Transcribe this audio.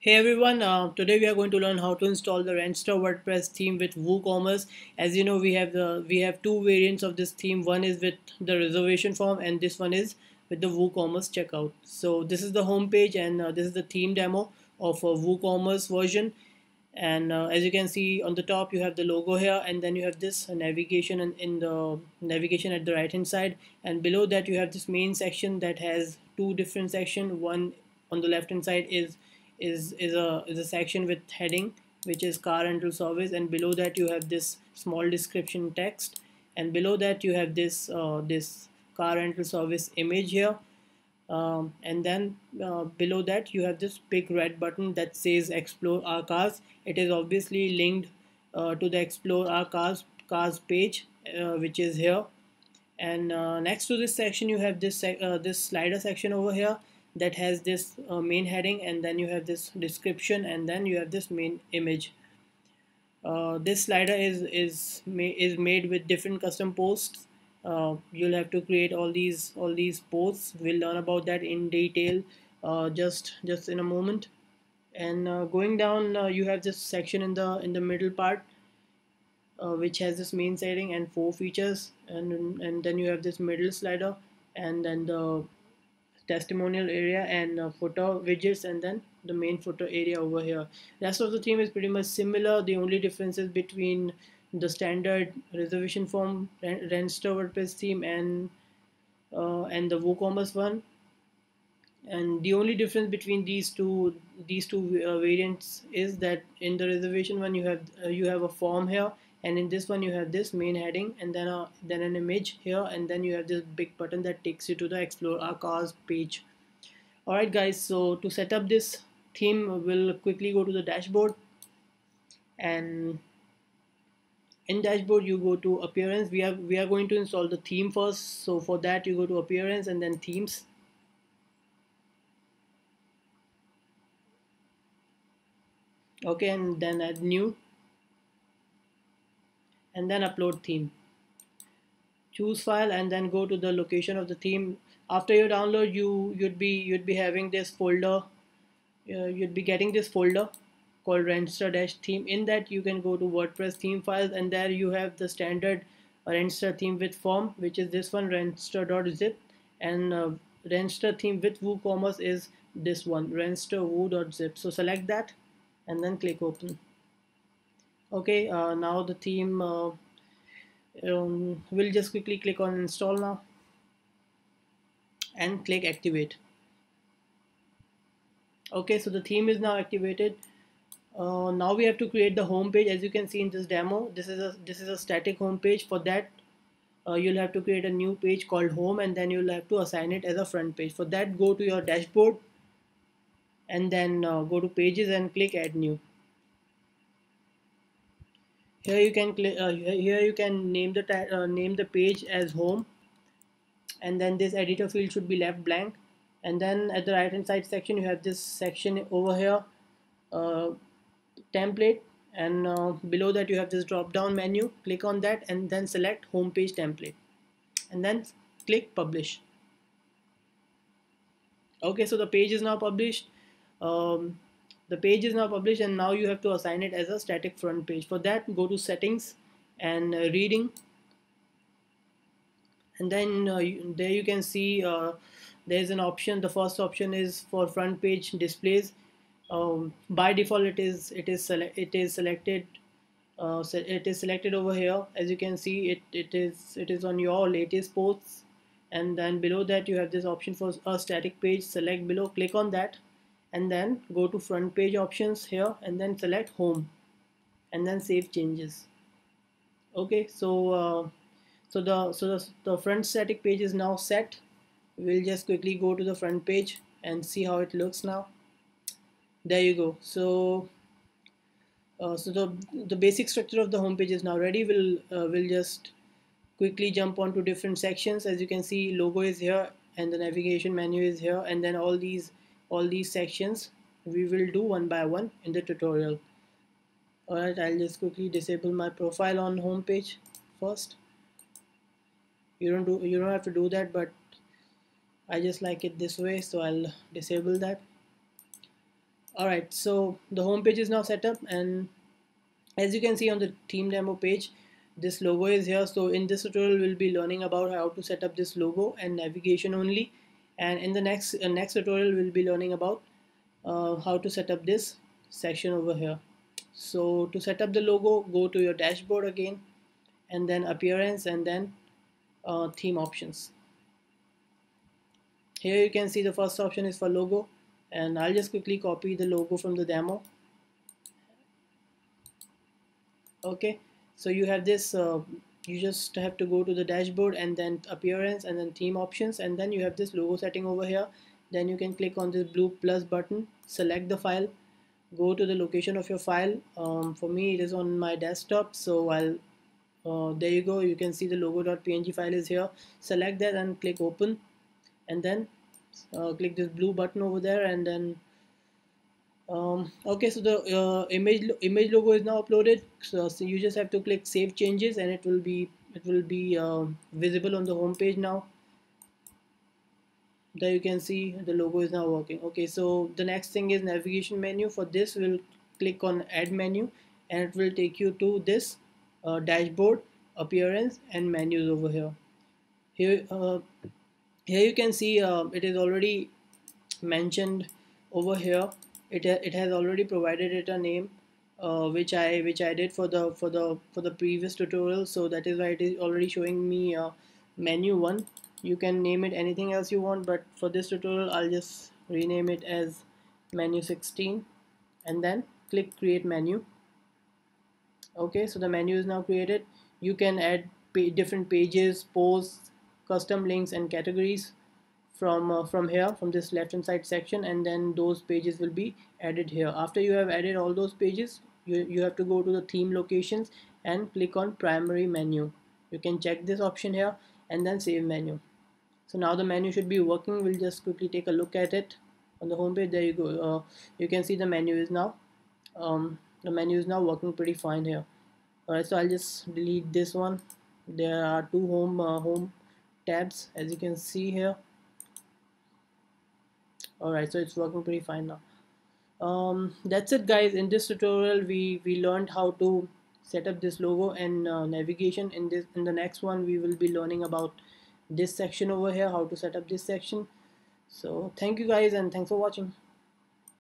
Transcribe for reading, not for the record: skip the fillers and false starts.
Hey everyone, today we are going to learn how to install the Renster WordPress theme with WooCommerce. As you know, we have two variants of this theme. One is with the reservation form, and this one is with the WooCommerce checkout. So this is the home page, and this is the theme demo of a WooCommerce version. And as you can see on the top, you have the logo here, and then you have this navigation and in the navigation at the right hand side, and below that you have this main section that has two different sections. One on the left hand side is a section with heading which is car rental service, and below that you have this small description text, and below that you have this car rental service image here, and then below that you have this big red button that says explore our cars. It is obviously linked to the explore our cars page, which is here. And next to this section you have this slider section over here that has this main heading, and then you have this description, and then you have this main image. This slider is made with different custom posts. You'll have to create all these posts. We'll learn about that in detail just in a moment. And going down, you have this section in the middle part, which has this main setting and four features, and then you have this middle slider, and then the testimonial area and footer widgets, and then the main footer area over here. Rest of the theme is pretty much similar. The only differences between the standard reservation form Renster WordPress theme and the WooCommerce one, and the only difference between these two variants is that in the reservation one you have a form here, and in this one you have this main heading, and then an image here, and then you have this big button that takes you to the explore our cars page. Alright guys, so to set up this theme, we'll quickly go to the dashboard, and in dashboard you go to appearance. We are going to install the theme first, so for that you go to appearance and then themes. Okay, and then add new, and then upload theme. Choose file and then go to the location of the theme. After you download, you'd be having this folder. You'd be getting this folder called Renster dash theme. In that you can go to WordPress theme files, and there you have the standard Renster theme with form, which is this one, renster.zip, and Renster theme with WooCommerce is this one, rensterwoo.zip. So select that and then click open. Okay, now the theme, we'll just quickly click on install now and click activate. Okay, so the theme is now activated. Now we have to create the home page. As you can see in this demo, this is a static home page. For that, you'll have to create a new page called home, and then you'll have to assign it as a front page. For that, go to your dashboard, and then go to pages and click add new. Here you can name the page as home, and then this editor field should be left blank, and then at the right hand side section you have this section over here, uh, template, and below that you have this drop down menu. Click on that and then select home page template, and then click publish. Okay, so the page is now published. um, the page is now published, and now you have to assign it as a static front page. For that, go to settings and reading, and then there you can see there's an option. The first option is for front page displays. By default it is selected. So it is selected over here. As you can see, it is on your latest posts, and then below that you have this option for a static page. Select below, click on that, and then go to front page options here, and then select home, and then save changes. Okay, so the front static page is now set. We'll just quickly go to the front page and see how it looks now. There you go. So the basic structure of the home page is now ready. We'll just quickly jump onto different sections. As you can see, logo is here, and the navigation menu is here, and then all these sections we will do one by one in the tutorial. Alright, I'll just quickly disable my profile on home page first. You don't have to do that, but I just like it this way, so I'll disable that. Alright, so the home page is now set up, and as you can see on the theme demo page, this logo is here. So in this tutorial we'll be learning about how to set up this logo and navigation only, and in the next tutorial we'll be learning about how to set up this section over here. So to set up the logo, go to your dashboard again, and then appearance, and then theme options. Here you can see the first option is for logo, and I'll just quickly copy the logo from the demo. Okay, so you have this, you just have to go to the dashboard and then appearance and then theme options, and then you have this logo setting over here. Then you can click on this blue plus button, select the file, go to the location of your file. For me it is on my desktop, so I'll there you go, you can see the logo.png file is here. Select that and click open, and then click this blue button over there, and then okay, so the image logo is now uploaded. So you just have to click save changes, and it will be visible on the home page now. There you can see the logo is now working. Okay, so the next thing is navigation menu. For this we'll click on add menu, and it will take you to this dashboard, appearance, and menus over here. Here you can see it is already mentioned over here. It has already provided it a name, which I did for the previous tutorial. So that is why it is already showing me menu 1. You can name it anything else you want, but for this tutorial I'll just rename it as menu 16, and then click create menu. Okay, so the menu is now created. You can add different pages, posts, custom links, and categories from here, from this left hand side section, and then those pages will be added here. After you have added all those pages, you have to go to the theme locations and click on primary menu. You can check this option here, and then save menu. So now the menu should be working. We'll just quickly take a look at it on the home page. There you go. You can see the menu is now working pretty fine here. Alright, so I'll just delete this one. There are two home tabs, as you can see here. Alright, so it's working pretty fine now. That's it, guys. In this tutorial we learned how to set up this logo and navigation. In the next one we will be learning about this section over here, how to set up this section. So thank you guys, and thanks for watching.